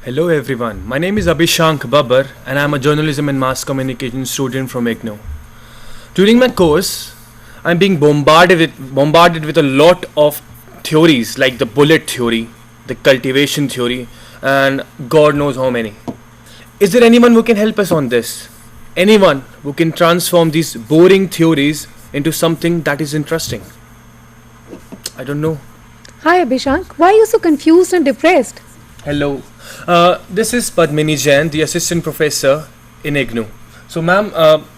Hello everyone, my name is Abhishank Babbar and I am a journalism and mass communication student from IGNOU. During my course, I am being bombarded with a lot of theories like the bullet theory, the cultivation theory, and God knows how many. Is there anyone who can help us on this? Anyone who can transform these boring theories into something that is interesting? I don't know. Hi Abhishank, why are you so confused and depressed? Hello. This is Padmini Jain, the assistant professor in IGNOU. So, ma'am,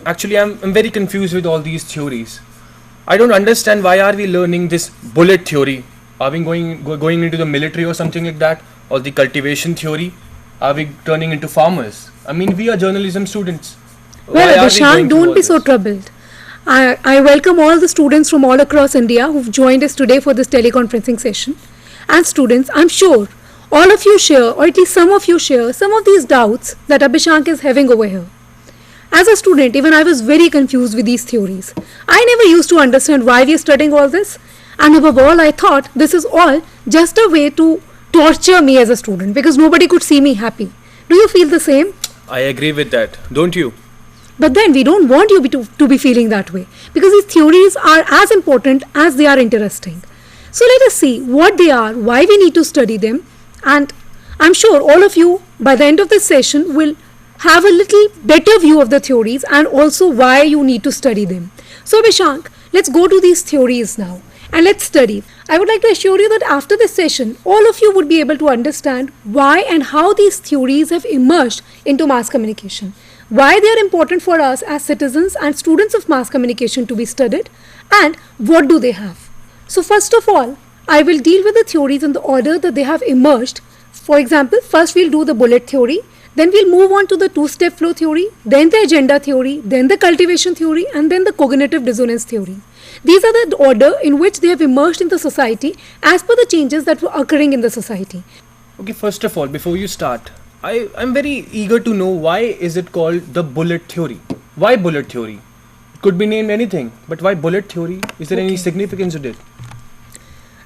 actually, I'm very confused with all these theories. I don't understand why are we learning this bullet theory? Are we going into the military or something like that? Or the cultivation theory? Are we turning into farmers? I mean, we are journalism students. Well, Abhishank, don't be so troubled. I welcome all the students from all across India who've joined us today for this teleconferencing session. And students, I'm sure all of you share, or at least some of you share, some of these doubts that Abhishank is having over here. As a student, even I was very confused with these theories. I never used to understand why we are studying all this. And above all, I thought this is all just a way to torture me as a student because nobody could see me happy. Do you feel the same? I agree with that, don't you? But then we don't want you to be feeling that way because these theories are as important as they are interesting. So let us see what they are, why we need to study them, and I'm sure all of you by the end of this session will have a little better view of the theories and also why you need to study them. So Abhishank, let's go to these theories now and let's study. I would like to assure you that after this session, all of you would be able to understand why and how these theories have emerged into mass communication, why they are important for us as citizens and students of mass communication to be studied, and what do they have. So first of all, I will deal with the theories in the order that they have emerged. For example, first we'll do the bullet theory, then we'll move on to the two-step flow theory, then the agenda theory, then the cultivation theory, and then the cognitive dissonance theory. These are the order in which they have emerged in the society as per the changes that were occurring in the society. Okay, first of all, before you start, I'm very eager to know why is it called the bullet theory? Why bullet theory? It could be named anything, but why bullet theory? Is there any significance to it?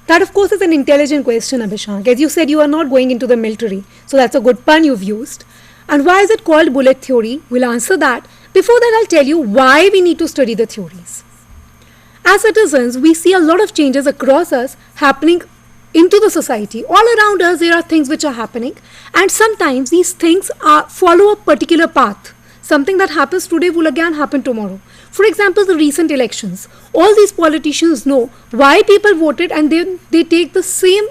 That of course is an intelligent question, Abhishank. As you said, you are not going into the military, so that's a good pun you've used. And why is it called bullet theory? We'll answer that. Before that, I'll tell you why we need to study the theories. As citizens, we see a lot of changes across us happening into the society. All around us, there are things which are happening, and sometimes these things follow a particular path. Something that happens today will again happen tomorrow. For example, the recent elections. All these politicians know why people voted and then they take the same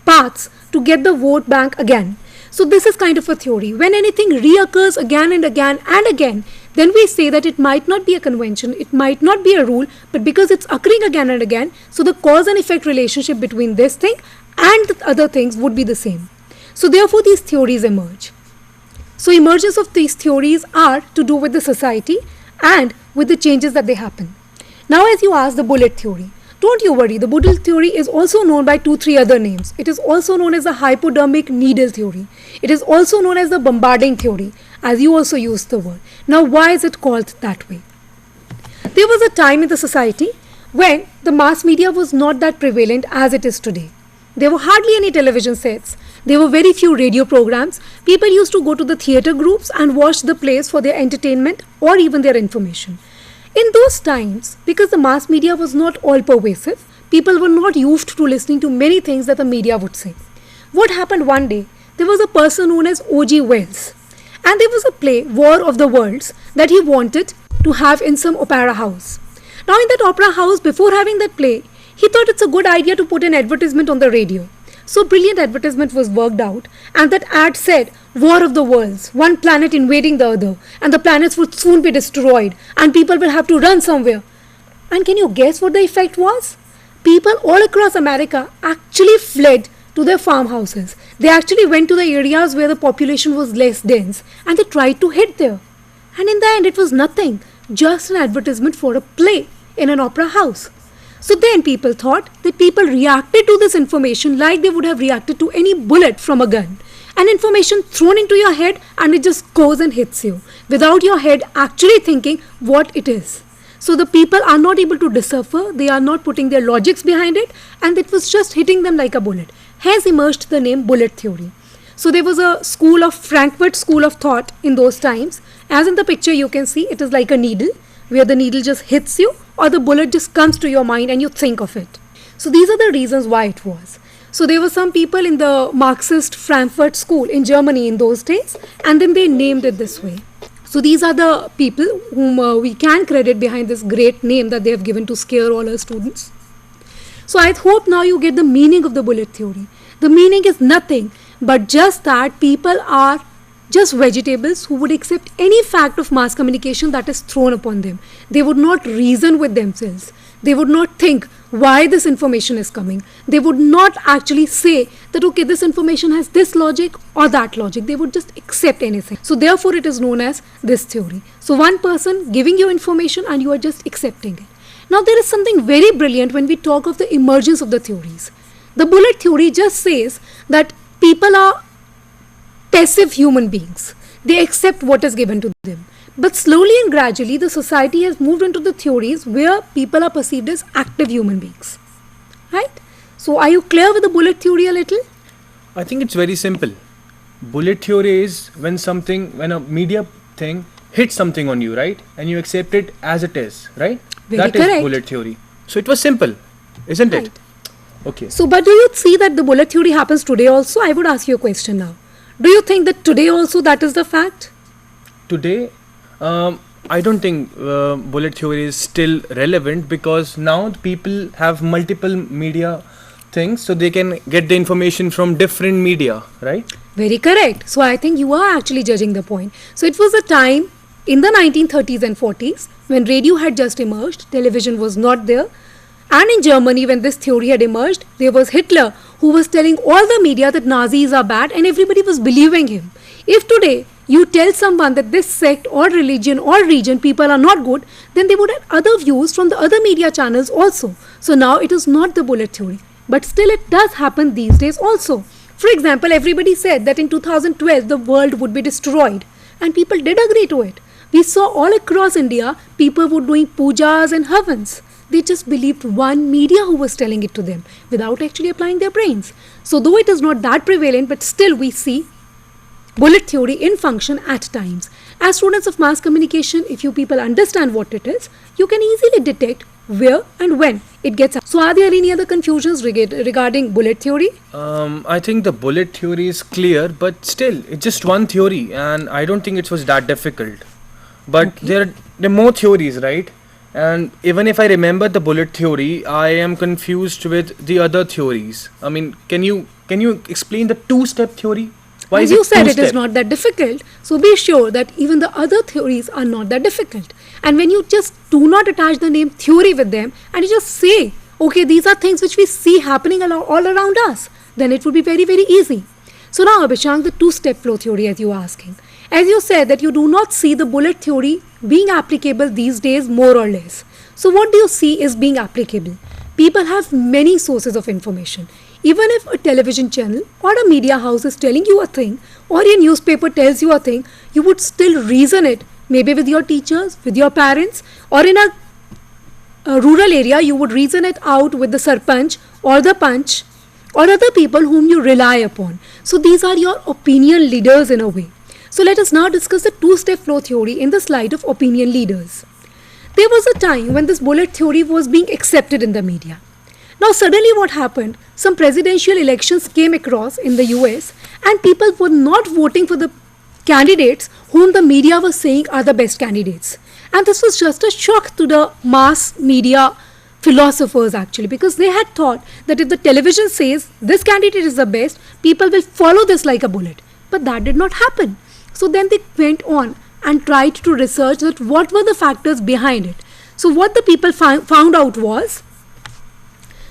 paths to get the vote bank again. So this is kind of a theory. When anything reoccurs again and again and again, then we say that it might not be a convention, it might not be a rule, but because it's occurring again and again, so the cause and effect relationship between this thing and the other things would be the same. So therefore these theories emerge. So emergence of these theories are to do with the society and with the changes that they happen. Now as you ask, the bullet theory. Don't you worry, the bullet theory is also known by 2-3 other names. It is also known as the hypodermic needle theory. It is also known as the bombarding theory, as you also used the word. Now why is it called that way? There was a time in the society when the mass media was not that prevalent as it is today. There were hardly any television sets. There were very few radio programs. People used to go to the theatre groups and watch the plays for their entertainment or even their information. In those times, because the mass media was not all pervasive, people were not used to listening to many things that the media would say. What happened one day? There was a person known as O.G. Wells, and there was a play, War of the Worlds, that he wanted to have in some opera house. Now in that opera house, before having that play, he thought it's a good idea to put an advertisement on the radio. So brilliant advertisement was worked out, and that ad said, War of the Worlds, one planet invading the other, and the planets would soon be destroyed, and people will have to run somewhere. And can you guess what the effect was? People all across America actually fled to their farmhouses. They actually went to the areas where the population was less dense, and they tried to hid there. And in the end, it was nothing, just an advertisement for a play in an opera house. So then people thought that people reacted to this information like they would have reacted to any bullet from a gun. An information thrown into your head and it just goes and hits you without your head actually thinking what it is. So the people are not able to decipher, they are not putting their logics behind it, and it was just hitting them like a bullet. Hence emerged the name bullet theory. So there was a Frankfurt school of thought in those times. As in the picture you can see, it is like a needle, where the needle just hits you or the bullet just comes to your mind and you think of it. So these are the reasons why it was. So there were some people in the Marxist Frankfurt school in Germany in those days, and then they named it this way. So these are the people whom we can credit behind this great name that they have given to scare all our students. So I hope now you get the meaning of the bullet theory. The meaning is nothing but just that people are just vegetables who would accept any fact of mass communication that is thrown upon them. They would not reason with themselves. They would not think why this information is coming. They would not actually say that okay, this information has this logic or that logic. They would just accept anything. So therefore it is known as this theory. So one person giving you information and you are just accepting it. Now there is something very brilliant when we talk of the emergence of the theories. The bullet theory just says that people are passive human beings. They accept what is given to them. But slowly and gradually the society has moved into the theories where people are perceived as active human beings. Right? So are you clear with the bullet theory a little? I think it's very simple. Bullet theory is when a media thing hits something on you, right? And you accept it as it is, right? Very that correct. is bullet theory. So it was simple, isn't Right. it? Okay. So but do you see that the bullet theory happens today also? I would ask you a question now. Do you think that today also that is the fact? Today, I don't think bullet theory is still relevant because now people have multiple media things, so they can get the information from different media, right? Very correct. So I think you are actually judging the point. So it was a time in the 1930s and 40s when radio had just emerged, television was not there. And in Germany, when this theory had emerged, there was Hitler who was telling all the media that Nazis are bad and everybody was believing him. If today you tell someone that this sect or religion or region people are not good, then they would have other views from the other media channels also. So now it is not the bullet theory. But still it does happen these days also. For example, everybody said that in 2012 the world would be destroyed. And people did agree to it. We saw all across India people were doing pujas and havans. They just believed one media who was telling it to them without actually applying their brains. So though it is not that prevalent, but still we see bullet theory in function at times. As students of mass communication, if you people understand what it is, you can easily detect where and when it gets out. So are there any other confusions regarding bullet theory? I think the bullet theory is clear, but still, it's just one theory, and I don't think it was that difficult. But Okay. there are more theories, right? And even if I remember the bullet theory, I am confused with the other theories. I mean, can you explain the two-step theory? Why As is you said, it is two-step? not that difficult. So be sure that even the other theories are not that difficult. And when you just do not attach the name theory with them and you just say, okay, these are things which we see happening all around us, then it would be very, very easy. So now, Abhishank, the two-step flow theory as you are asking. As you said that you do not see the bullet theory being applicable these days more or less. So what do you see is being applicable? People have many sources of information. Even if a television channel or a media house is telling you a thing or a newspaper tells you a thing, you would still reason it, maybe with your teachers, with your parents, or in a rural area you would reason it out with the sarpanch or the panch or other people whom you rely upon. So these are your opinion leaders in a way. So let us now discuss the two-step flow theory in the slide of opinion leaders. There was a time when this bullet theory was being accepted in the media. Now suddenly what happened? Some presidential elections came across in the US and people were not voting for the candidates whom the media was saying are the best candidates. And this was just a shock to the mass media philosophers actually, because they had thought that if the television says this candidate is the best, people will follow this like a bullet. But that did not happen. So then they went on and tried to research that what were the factors behind it. So what the people found out was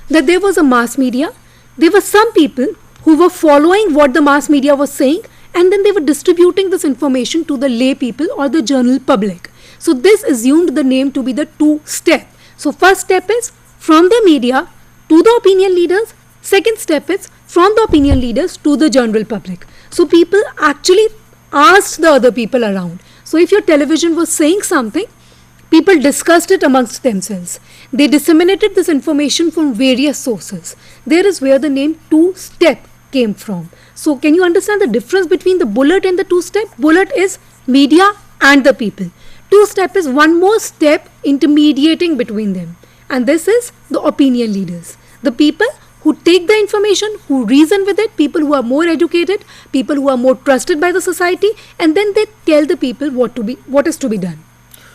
that there was a mass media, there were some people who were following what the mass media was saying, and then they were distributing this information to the lay people or the general public. So this assumed the name to be the two-step. So first step is from the media to the opinion leaders, second step is from the opinion leaders to the general public. So people actually asked the other people around. So if your television was saying something, people discussed it amongst themselves. They disseminated this information from various sources. There is where the name two-step came from. So can you understand the difference between the bullet and the two-step? Bullet is media and the people. Two-step is one more step intermediating between them. And this is the opinion leaders. The people who take the information, who reason with it, people who are more educated, people who are more trusted by the society, and then they tell the people what is to be done.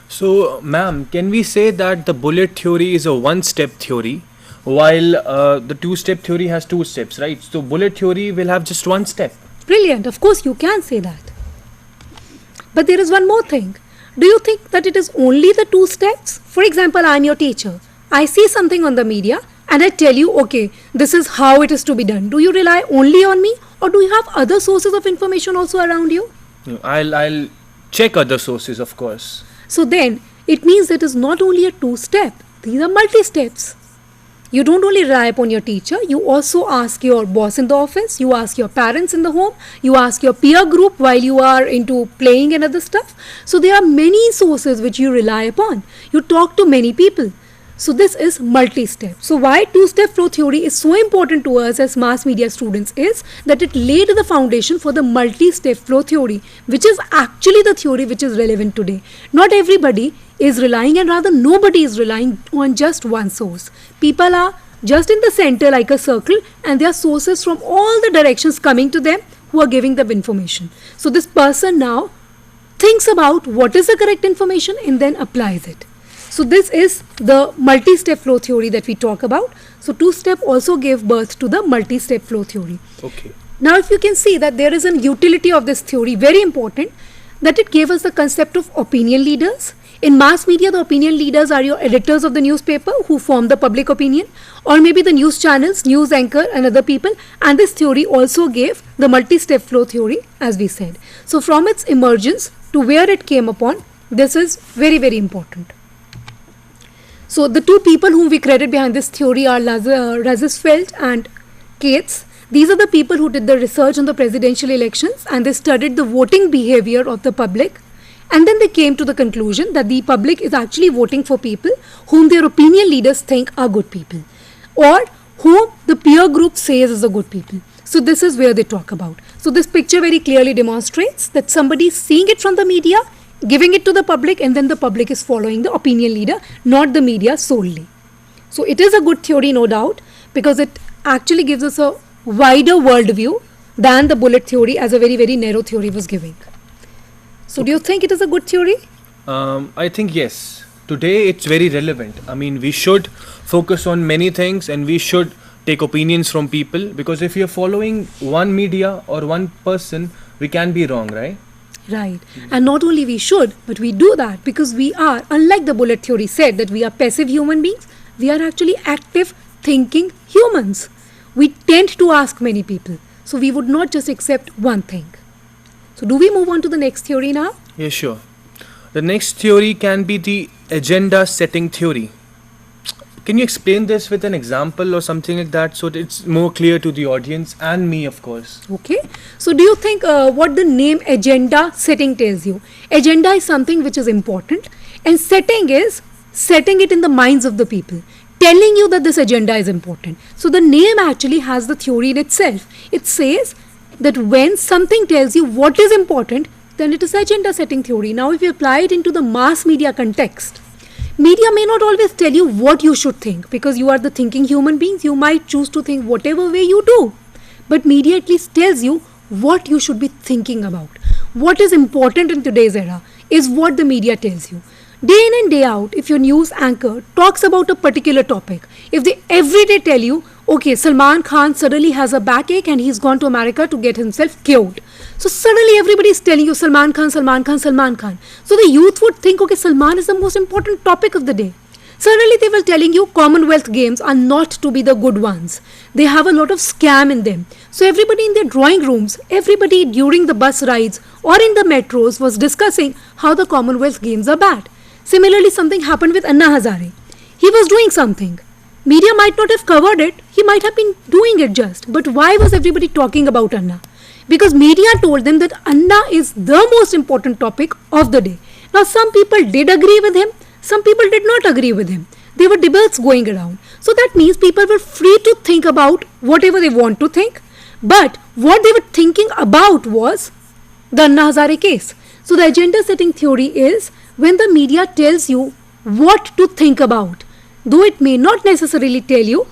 So, ma'am, can we say that the bullet theory is a one-step theory, while the two-step theory has two steps, right? So, bullet theory will have just one step. Brilliant. Of course, you can say that. But there is one more thing. Do you think that it is only the two steps? For example, I am your teacher. I see something on the media and I tell you, okay, this is how it is to be done. Do you rely only on me, or do you have other sources of information also around you? I'll check other sources, of course. So then, it means it is not only a two-step. These are multi-steps. You don't only rely upon your teacher, you also ask your boss in the office, you ask your parents in the home, you ask your peer group while you are into playing and other stuff. So there are many sources which you rely upon. You talk to many people. So this is multi-step. So why two-step flow theory is so important to us as mass media students is that it laid the foundation for the multi-step flow theory, which is actually the theory which is relevant today. Not everybody is relying, and rather nobody is relying on just one source. People are just in the center like a circle, and there are sources from all the directions coming to them who are giving them information. So this person now thinks about what is the correct information and then applies it. So this is the multi-step flow theory that we talk about. So two-step also gave birth to the multi-step flow theory. Okay. Now if you can see that there is an utility of this theory, very important, that it gave us the concept of opinion leaders. In mass media, the opinion leaders are your editors of the newspaper who form the public opinion, or maybe the news channels, news anchor and other people. And this theory also gave the multi-step flow theory, as we said. So from its emergence to where it came upon, this is very, very important. So the two people whom we credit behind this theory are Razisfeld and Cates. These are the people who did the research on the presidential elections, and they studied the voting behavior of the public. And then they came to the conclusion that the public is actually voting for people whom their opinion leaders think are good people, or whom the peer group says is a good people. So this is where they talk about. So this picture very clearly demonstrates that somebody is seeing it from the media, giving it to the public, and then the public is following the opinion leader, not the media solely. So it is a good theory, no doubt, because it actually gives us a wider worldview than the bullet theory as a very, very narrow theory was giving. So do you think it is a good theory? I think yes. Today it's very relevant. I mean, we should focus on many things and we should take opinions from people, because if you're following one media or one person, we can be wrong, right? Right. And not only we should, but we do that because we are, unlike the bullet theory said that we are passive human beings, we are actually active thinking humans. We tend to ask many people. So we would not just accept one thing. So do we move on to the next theory now? Yeah, sure. The next theory can be the agenda setting theory. Can you explain this with an example or something like that so that it's more clear to the audience and me, of course? Okay. So do you think what the name agenda setting tells you? Agenda is something which is important, and setting is setting it in the minds of the people, telling you that this agenda is important. So the name actually has the theory in itself. It says that when something tells you what is important, then it is agenda setting theory. Now if you apply it into the mass media context, media may not always tell you what you should think, because you are the thinking human beings. You might choose to think whatever way you do. But media at least tells you what you should be thinking about. What is important in today's era is what the media tells you. Day in and day out, if your news anchor talks about a particular topic, if they every day tell you, okay, Salman Khan suddenly has a backache and he's gone to America to get himself cured. So suddenly everybody is telling you Salman Khan, Salman Khan, Salman Khan. So the youth would think, okay, Salman is the most important topic of the day. Suddenly they were telling you Commonwealth Games are not to be the good ones. They have a lot of scam in them. So everybody in their drawing rooms, everybody during the bus rides or in the metros was discussing how the Commonwealth Games are bad. Similarly, something happened with Anna Hazare. He was doing something. Media might not have covered it. He might have been doing it just. But why was everybody talking about Anna? Because media told them that Anna is the most important topic of the day. Now some people did agree with him. Some people did not agree with him. There were debates going around. So that means people were free to think about whatever they want to think. But what they were thinking about was the Anna Hazare case. So the agenda setting theory is when the media tells you what to think about, though it may not necessarily tell you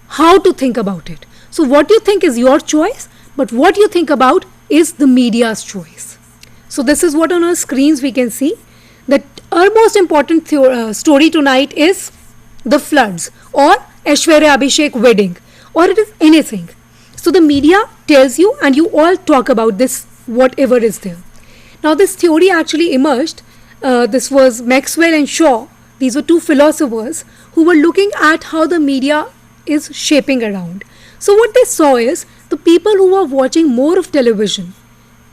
how to think about it. So what you think is your choice, but what you think about is the media's choice. So this is what on our screens we can see. That our most important story tonight is the floods or Aishwarya Abhishek wedding, or it is anything. So the media tells you and you all talk about this whatever is there. Now this theory actually emerged. This was Maxwell and Shaw. These were two philosophers who were looking at how the media is shaping around. So what they saw is the people who were watching more of television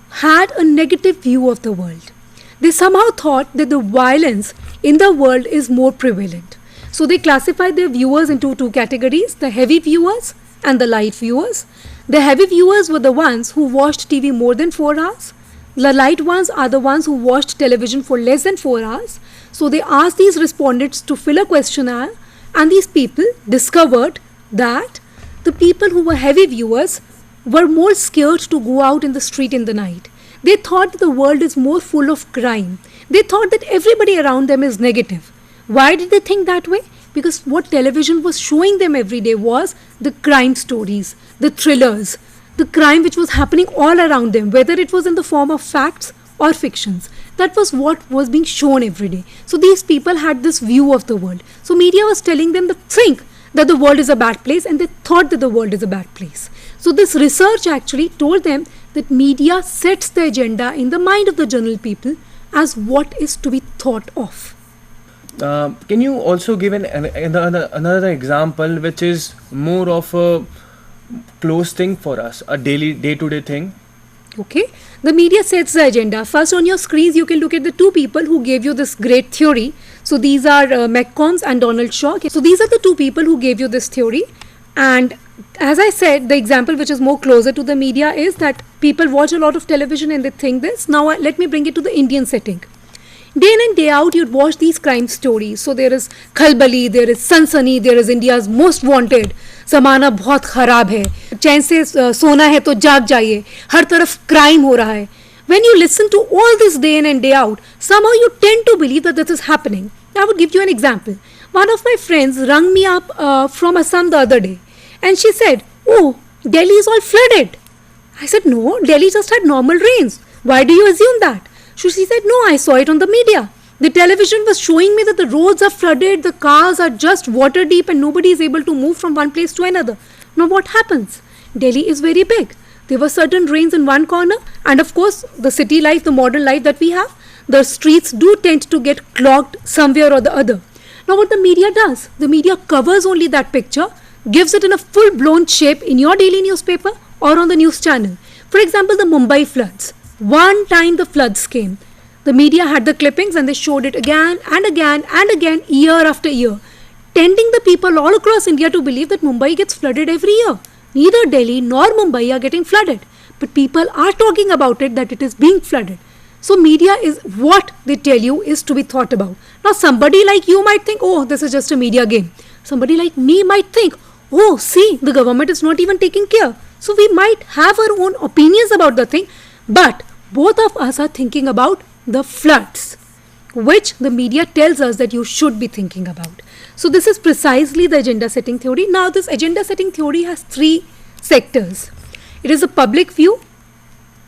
had a negative view of the world. They somehow thought that the violence in the world is more prevalent. So they classified their viewers into two categories, the heavy viewers and the light viewers. The heavy viewers were the ones who watched TV more than 4 hours. The light ones are the ones who watched television for less than 4 hours. So they asked these respondents to fill a questionnaire, and these people discovered that the people who were heavy viewers were more scared to go out in the street in the night. They thought that the world is more full of crime. They thought that everybody around them is negative. Why did they think that way? Because what television was showing them every day was the crime stories, the thrillers, the crime which was happening all around them, whether it was in the form of facts or fictions. That was what was being shown every day. So these people had this view of the world. So media was telling them to think that the world is a bad place, and they thought that the world is a bad place. So this research actually told them that media sets the agenda in the mind of the general people as what is to be thought of. Can you also give another example which is more of a close thing for us, a day-to-day thing? Okay, the media sets the agenda. First on your screens you can look at the two people who gave you this great theory. So these are McCombs and Donald Shaw. Okay. So these are the two people who gave you this theory, and as I said, the example which is more closer to the media is that people watch a lot of television and they think this. Now let me bring it to the Indian setting. Day in and day out you'd watch these crime stories. So there is Khalbali, there is Sansani, there is India's most wanted, ज़माना बहुत ख़राब है, चैन से सोना है तो जाग जाइए, हर तरफ crime हो रहा है. When you listen to all this day in and day out, somehow you tend to believe that this is happening. I would give you an example. One of my friends rang me up from Assam the other day, and she said, "Oh, Delhi is all flooded." I said, "No, Delhi just had normal rains. Why do you assume that?" So she said, "No, I saw it on the media. The television was showing me that the roads are flooded, the cars are just water deep, and nobody is able to move from one place to another." Now what happens? Delhi is very big. There were certain drains in one corner, and of course the city life, the modern life that we have, the streets do tend to get clogged somewhere or the other. Now what the media does, the media covers only that picture, gives it in a full-blown shape in your daily newspaper or on the news channel. For example, the Mumbai floods. One time the floods came, the media had the clippings and they showed it again and again and again, year after year, tending the people all across India to believe that Mumbai gets flooded every year. Neither Delhi nor Mumbai are getting flooded, but people are talking about it, that it is being flooded. So media is what they tell you is to be thought about. Now somebody like you might think, oh, this is just a media game. Somebody like me might think, oh, see, the government is not even taking care. So we might have our own opinions about the thing, but both of us are thinking about the floods, which the media tells us that you should be thinking about. So this is precisely the agenda setting theory. Now this agenda setting theory has three sectors. It is the public view,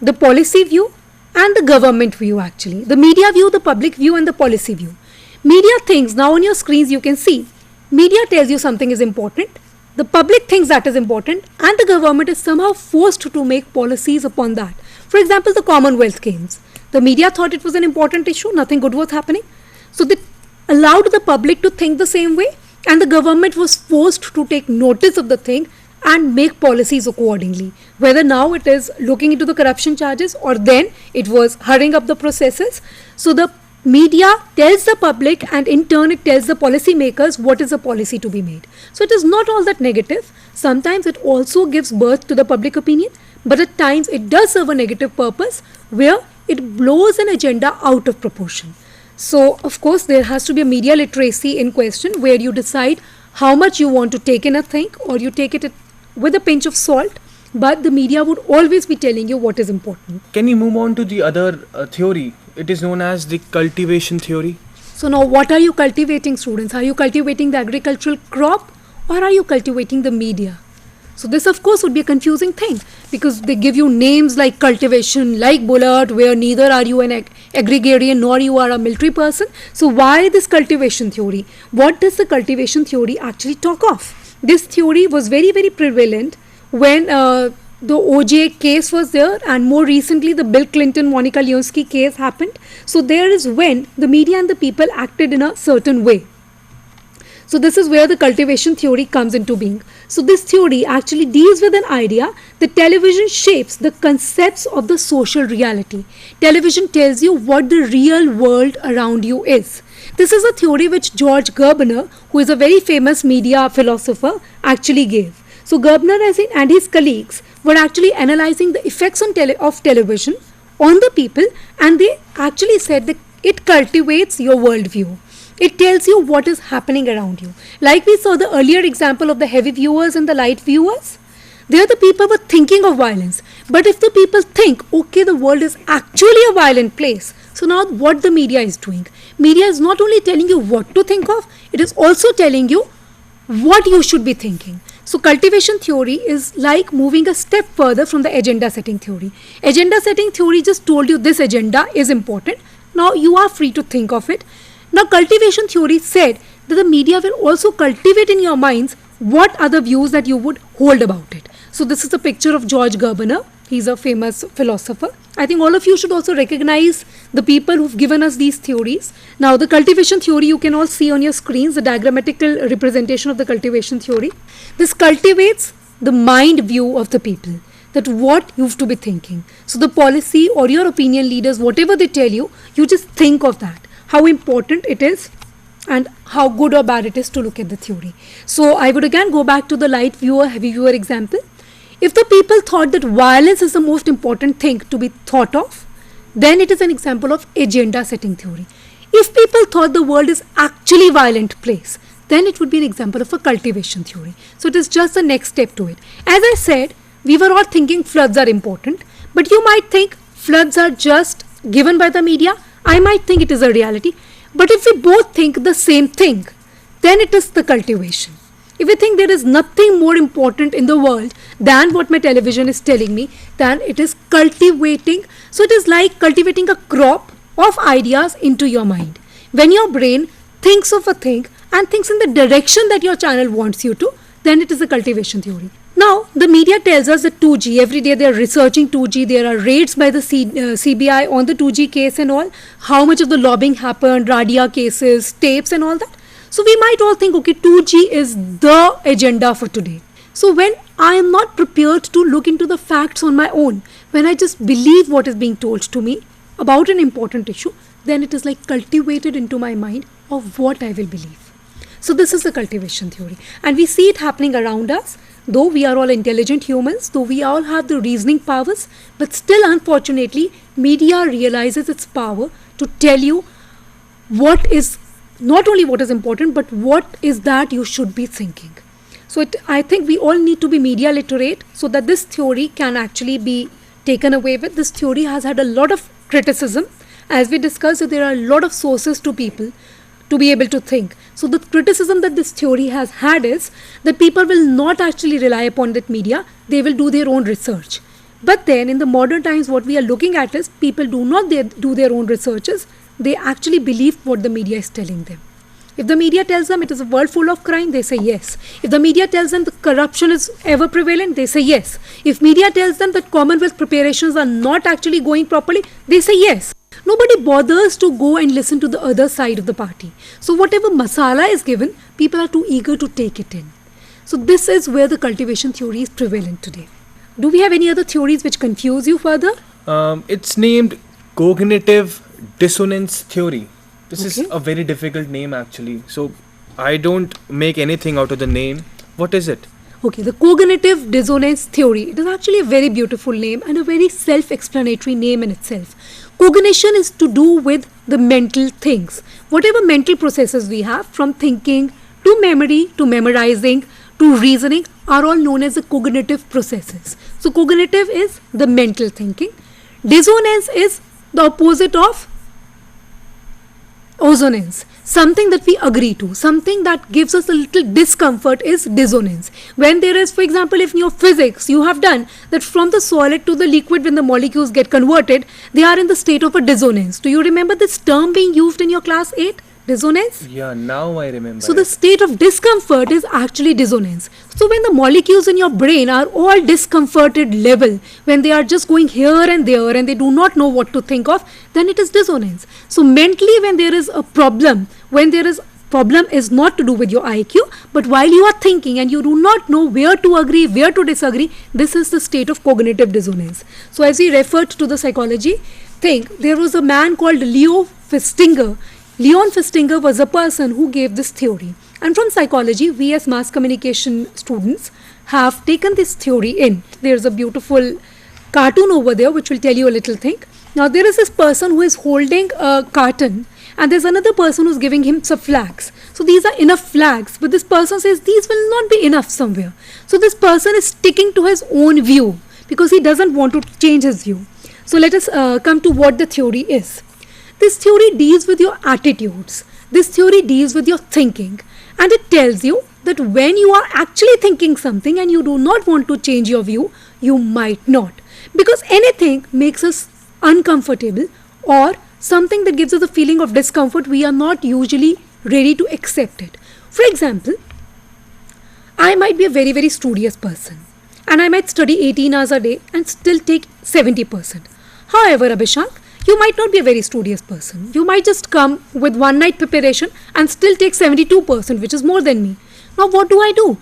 the policy view, and the government view actually. The media view, the public view, and the policy view. Media thinks, now on your screens you can see, media tells you something is important, the public thinks that is important, and the government is somehow forced to make policies upon that. For example, the Commonwealth Games. The media thought it was an important issue, nothing good was happening. So they allowed the public to think the same way, and the government was forced to take notice of the thing and make policies accordingly. Whether now it is looking into the corruption charges or then it was hurrying up the processes. So the media tells the public and in turn it tells the policy makers what is the policy to be made. So it is not all that negative. Sometimes it also gives birth to the public opinion, but at times it does serve a negative purpose where it blows an agenda out of proportion. So of course there has to be a media literacy in question where you decide how much you want to take in a thing, or you take it with a pinch of salt, but the media would always be telling you what is important. Can we move on to the other theory? It is known as the cultivation theory. So now what are you cultivating, students? Are you cultivating the agricultural crop or are you cultivating the media? So this of course would be a confusing thing because they give you names like cultivation, like Bullard, where neither are you an agrarian nor you are a military person. So why this cultivation theory? What does the cultivation theory actually talk of? This theory was very, very prevalent when the OJ case was there, and more recently the Bill Clinton Monica Lewinsky case happened. So there is when the media and the people acted in a certain way. So this is where the cultivation theory comes into being. So this theory actually deals with an idea that television shapes the concepts of the social reality. Television tells you what the real world around you is. This is a theory which George Gerbner, who is a very famous media philosopher, actually gave. So Gerbner and his colleagues were actually analyzing the effects of television on the people, and they actually said that it cultivates your worldview. It tells you what is happening around you. Like we saw the earlier example of the heavy viewers and the light viewers. There the people were thinking of violence. But if the people think, okay, the world is actually a violent place. So now what the media is doing? Media is not only telling you what to think of, it is also telling you what you should be thinking. So cultivation theory is like moving a step further from the agenda setting theory. Agenda setting theory just told you this agenda is important. Now you are free to think of it. Now cultivation theory said that the media will also cultivate in your minds what are the views that you would hold about it. So this is a picture of George Gerbner. He's a famous philosopher. I think all of you should also recognize the people who've given us these theories. Now the cultivation theory you can all see on your screens, the diagrammatical representation of the cultivation theory. This cultivates the mind view of the people, that what you have to be thinking. So the policy or your opinion leaders, whatever they tell you, you just think of that, how important it is and how good or bad it is to look at the theory. So I would again go back to the light viewer, heavy viewer example. If the people thought that violence is the most important thing to be thought of, then it is an example of agenda setting theory. If people thought the world is actually a violent place, then it would be an example of a cultivation theory. So it is just the next step to it. As I said, we were all thinking floods are important, but you might think floods are just given by the media. I might think it is a reality. But if we both think the same thing, then it is the cultivation. If we think there is nothing more important in the world than what my television is telling me, then it is cultivating. So it is like cultivating a crop of ideas into your mind. When your brain thinks of a thing and thinks in the direction that your channel wants you to, then it is a cultivation theory. Now, the media tells us that 2G, every day they are researching 2G, there are raids by the CBI on the 2G case and all, how much of the lobbying happened, Radia cases, tapes and all that. So we might all think, okay, 2G is the agenda for today. So when I am not prepared to look into the facts on my own, when I just believe what is being told to me about an important issue, then it is like cultivated into my mind of what I will believe. So this is the cultivation theory. And we see it happening around us. Though we are all intelligent humans, though we all have the reasoning powers, but still unfortunately, media realizes its power to tell you what is, not only what is important, but what is that you should be thinking. So I think we all need to be media literate so that this theory can actually be taken away with. This theory has had a lot of criticism. As we discussed, there are a lot of sources to people to be able to think. So the criticism that this theory has had is that people will not actually rely upon that media, they will do their own research. But then in the modern times what we are looking at is people do not do their own researches, they actually believe what the media is telling them. If the media tells them it is a world full of crime, they say yes. If the media tells them the corruption is ever prevalent, they say yes. If media tells them that Commonwealth preparations are not actually going properly, they say yes. Nobody bothers to go and listen to the other side of the party. So whatever masala is given, people are too eager to take it in. So this is where the cultivation theory is prevalent today. Do we have any other theories which confuse you further? It's named cognitive dissonance theory. This is a very difficult name actually. So I don't make anything out of the name. What is it? Okay, the cognitive dissonance theory. It is actually a very beautiful name and a very self-explanatory name in itself. Cognition is to do with the mental things. Whatever mental processes we have, from thinking to memory to memorizing to reasoning are all known as the cognitive processes. So cognitive is the mental thinking. Dissonance is the opposite of assonance. Something that we agree to, something that gives us a little discomfort is dissonance. When there is, for example, if in your physics you have done that from the solid to the liquid, when the molecules get converted, they are in the state of a dissonance. Do you remember this term being used in your class 8? Dissonance? Yeah, now I remember. So the state of discomfort is actually dissonance. So when the molecules in your brain are all discomforted level, when they are just going here and there and they do not know what to think of, then it is dissonance. So mentally, when there is a problem, problem is not to do with your IQ, but while you are thinking and you do not know where to agree, where to disagree, this is the state of cognitive dissonance. So as we referred to the psychology thing, there was a man called Leon Festinger was a person who gave this theory. And from psychology, we as mass communication students have taken this theory in. There's a beautiful cartoon over there which will tell you a little thing. Now there is this person who is holding a carton and there's another person who's giving him some flags. So these are enough flags, but this person says these will not be enough somewhere. So this person is sticking to his own view because he doesn't want to change his view. So let us come to what the theory is. This theory deals with your attitudes. This theory deals with your thinking. And it tells you that when you are actually thinking something and you do not want to change your view, you might not. Because anything makes us uncomfortable or something that gives us a feeling of discomfort, we are not usually ready to accept it. For example, I might be a very, very studious person and I might study 18 hours a day and still take 70%. However, Abhishank, you might not be a very studious person. You might just come with one night preparation and still take 72%, which is more than me. Now what do?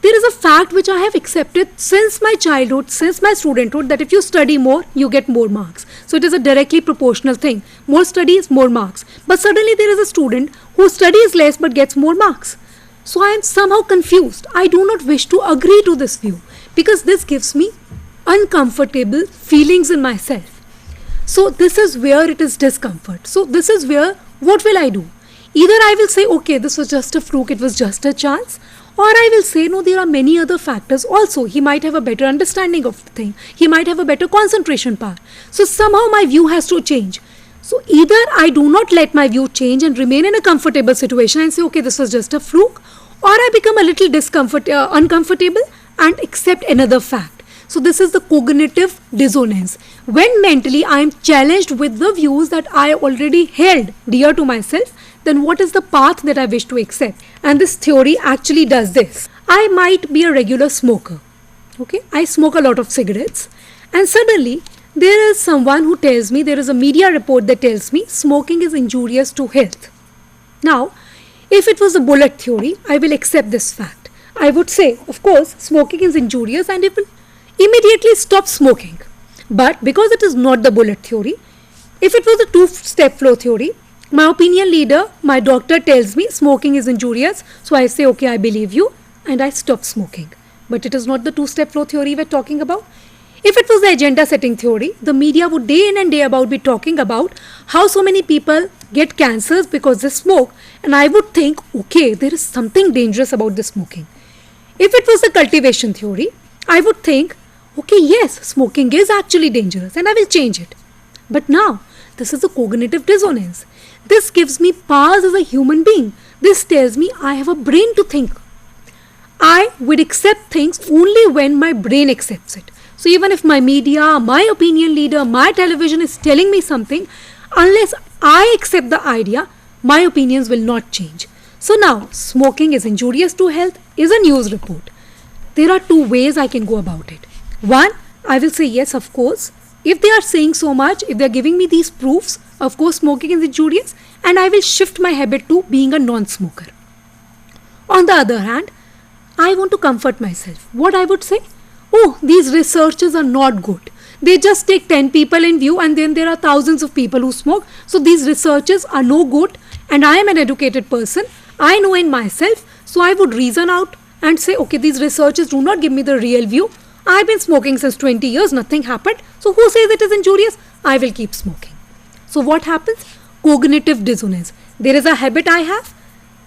There is a fact which I have accepted since my childhood, since my studenthood, that if you study more, you get more marks. So it is a directly proportional thing. More studies, more marks. But suddenly there is a student who studies less but gets more marks. So I am somehow confused. I do not wish to agree to this view because this gives me uncomfortable feelings in myself. So this is where it is discomfort. So this is where, what will I do? Either I will say, okay, this was just a fluke, it was just a chance. Or I will say, no, there are many other factors also. He might have a better understanding of the thing. He might have a better concentration power. So somehow my view has to change. So either I do not let my view change and remain in a comfortable situation and say, okay, this was just a fluke. Or I become a little uncomfortable and accept another fact. So this is the cognitive dissonance. When mentally I am challenged with the views that I already held dear to myself, then what is the path that I wish to accept? And this theory actually does this. I might be a regular smoker. Okay, I smoke a lot of cigarettes and suddenly there is someone who tells me, there is a media report that tells me smoking is injurious to health. Now, if it was a bullet theory, I will accept this fact. I would say, of course, smoking is injurious and it will immediately stop smoking. But because it is not the bullet theory, if it was a two-step flow theory, my opinion leader, my doctor tells me smoking is injurious, so I say, okay, I believe you, and I stop smoking. But it is not the two-step flow theory we're talking about. If it was the agenda setting theory, the media would day in and day out be talking about how so many people get cancers because they smoke, and I would think, okay, there is something dangerous about the smoking. If it was the cultivation theory, I would think, okay, yes, smoking is actually dangerous and I will change it. But now, this is a cognitive dissonance. This gives me powers as a human being. This tells me I have a brain to think. I would accept things only when my brain accepts it. So even if my media, my opinion leader, my television is telling me something, unless I accept the idea, my opinions will not change. So now, smoking is injurious to health is a news report. There are two ways I can go about it. One, I will say yes, of course. If they are saying so much, if they are giving me these proofs, of course smoking is injurious, and I will shift my habit to being a non-smoker. On the other hand, I want to comfort myself. What I would say? Oh, these researchers are not good. They just take 10 people in view and then there are thousands of people who smoke. So these researchers are no good and I am an educated person. I know in myself. So I would reason out and say, okay, these researchers do not give me the real view. I've been smoking since 20 years, nothing happened. So who says it is injurious? I will keep smoking. So what happens? Cognitive dissonance. There is a habit I have.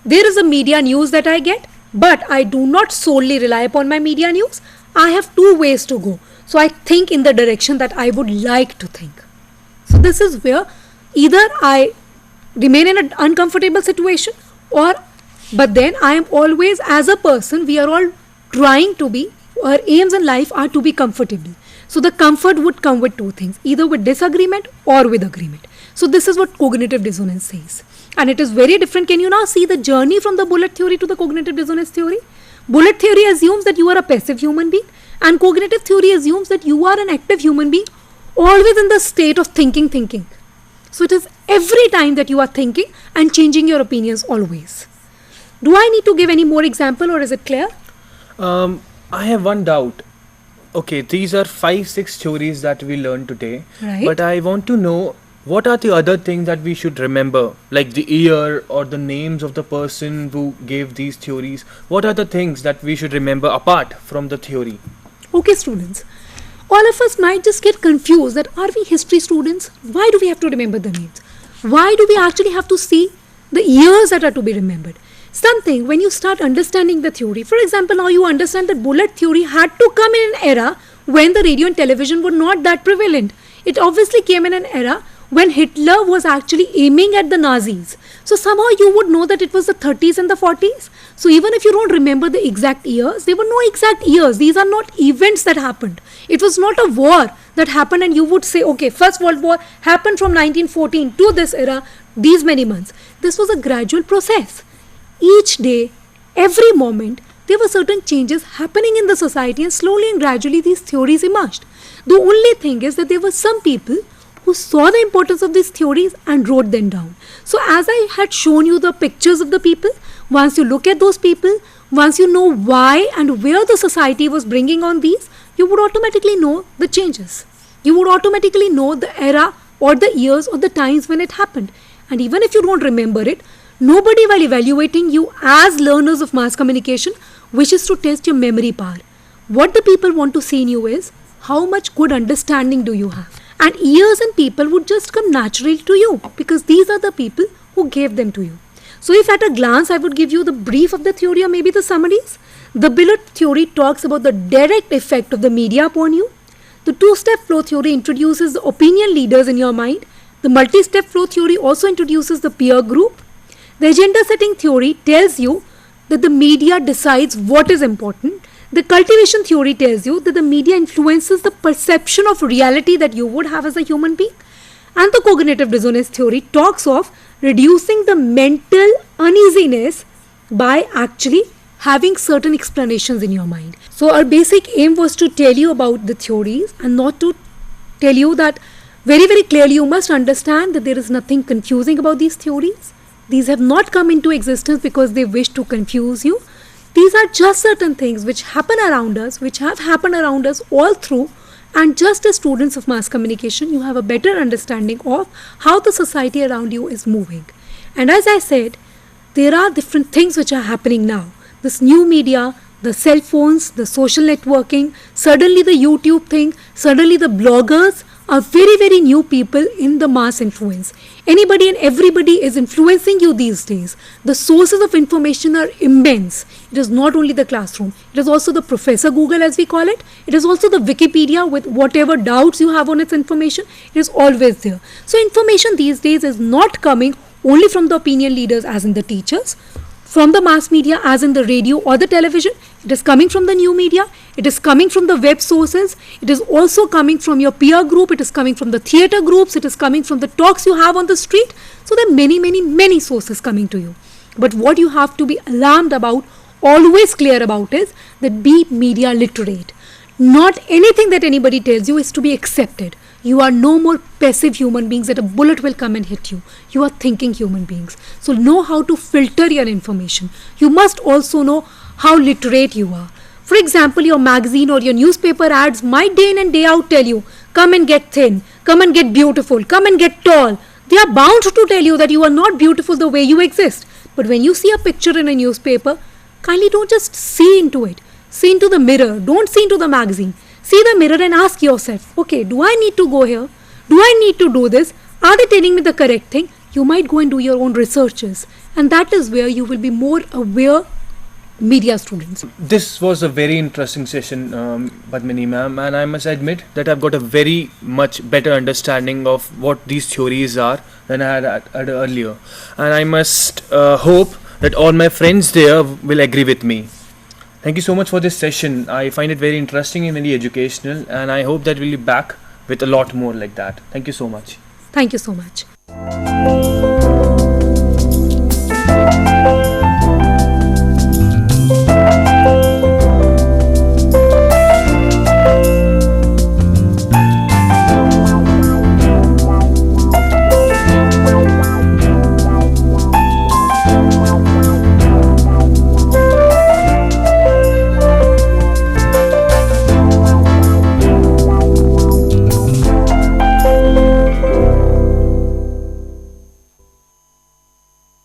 There is a media news that I get. But I do not solely rely upon my media news. I have two ways to go. So I think in the direction that I would like to think. So this is where either I remain in an uncomfortable situation, but then I am always, as a person, we are all trying to be, our aims in life are to be comfortable. So the comfort would come with two things, either with disagreement or with agreement. So this is what cognitive dissonance says. And it is very different. Can you now see the journey from the bullet theory to the cognitive dissonance theory? Bullet theory assumes that you are a passive human being, and cognitive theory assumes that you are an active human being, always in the state of thinking. So it is every time that you are thinking and changing your opinions always. Do I need to give any more example, or is it clear? I have one doubt. Okay, these are 5-6 theories that we learned today. Right. But I want to know, what are the other things that we should remember? Like the year or the names of the person who gave these theories. What are the things that we should remember apart from the theory? Okay, students. All of us might just get confused that are we history students? Why do we have to remember the names? Why do we actually have to see the years that are to be remembered? Something, when you start understanding the theory, for example, now you understand that bullet theory had to come in an era when the radio and television were not that prevalent. It obviously came in an era when Hitler was actually aiming at the Nazis. So somehow you would know that it was the 30s and the 40s. So even if you don't remember the exact years, there were no exact years. These are not events that happened. It was not a war that happened and you would say, okay, First World War happened from 1914 to this era, these many months. This was a gradual process. Each day, every moment, there were certain changes happening in the society, and slowly and gradually these theories emerged. The only thing is that there were some people who saw the importance of these theories and wrote them down. So as I had shown you the pictures of the people, once you look at those people, once you know why and where the society was bringing on these, you would automatically know the changes. You would automatically know the era or the years or the times when it happened. And even if you don't remember it, nobody, while evaluating you as learners of mass communication, wishes to test your memory power. What the people want to see in you is how much good understanding do you have. And years and people would just come naturally to you because these are the people who gave them to you. So if at a glance I would give you the brief of the theory or maybe the summaries, the bullet theory talks about the direct effect of the media upon you. The two-step flow theory introduces the opinion leaders in your mind. The multi-step flow theory also introduces the peer group. The agenda setting theory tells you that the media decides what is important. The cultivation theory tells you that the media influences the perception of reality that you would have as a human being. And the cognitive dissonance theory talks of reducing the mental uneasiness by actually having certain explanations in your mind. So our basic aim was to tell you about the theories and not to tell you that very, very clearly you must understand that there is nothing confusing about these theories. These have not come into existence because they wish to confuse you. These are just certain things which happen around us, which have happened around us all through, and just as students of mass communication, you have a better understanding of how the society around you is moving. And as I said, there are different things which are happening now. This new media, the cell phones, the social networking, suddenly the YouTube thing, suddenly the bloggers are very, very new people in the mass influence. Anybody and everybody is influencing you these days. The sources of information are immense. It is not only the classroom. It is also the Professor Google, as we call it. It is also the Wikipedia with whatever doubts you have on its information. It is always there. So information these days is not coming only from the opinion leaders as in the teachers, from the mass media as in the radio or the television. It is coming from the new media. It is coming from the web sources. It is also coming from your peer group. It is coming from the theatre groups. It is coming from the talks you have on the street. So there are many, many, many sources coming to you. But what you have to be alarmed about, always clear about, is that be media literate. Not anything that anybody tells you is to be accepted. You are no more passive human beings that a bullet will come and hit you. You are thinking human beings. So know how to filter your information. You must also know how literate you are. For example, your magazine or your newspaper ads might day in and day out tell you, come and get thin, come and get beautiful, come and get tall. They are bound to tell you that you are not beautiful the way you exist. But when you see a picture in a newspaper, kindly don't just see into it. See into the mirror. Don't see into the magazine. See the mirror and ask yourself, okay, do I need to go here? Do I need to do this? Are they telling me the correct thing? You might go and do your own researches. And that is where you will be more aware media students. This was a very interesting session, Padmini ma'am, and I must admit that I've got a very much better understanding of what these theories are than I had earlier. And I must hope that all my friends there will agree with me. Thank you so much for this session. I find it very interesting and very educational, and I hope that we'll be back with a lot more like that. Thank you so much. Thank you so much.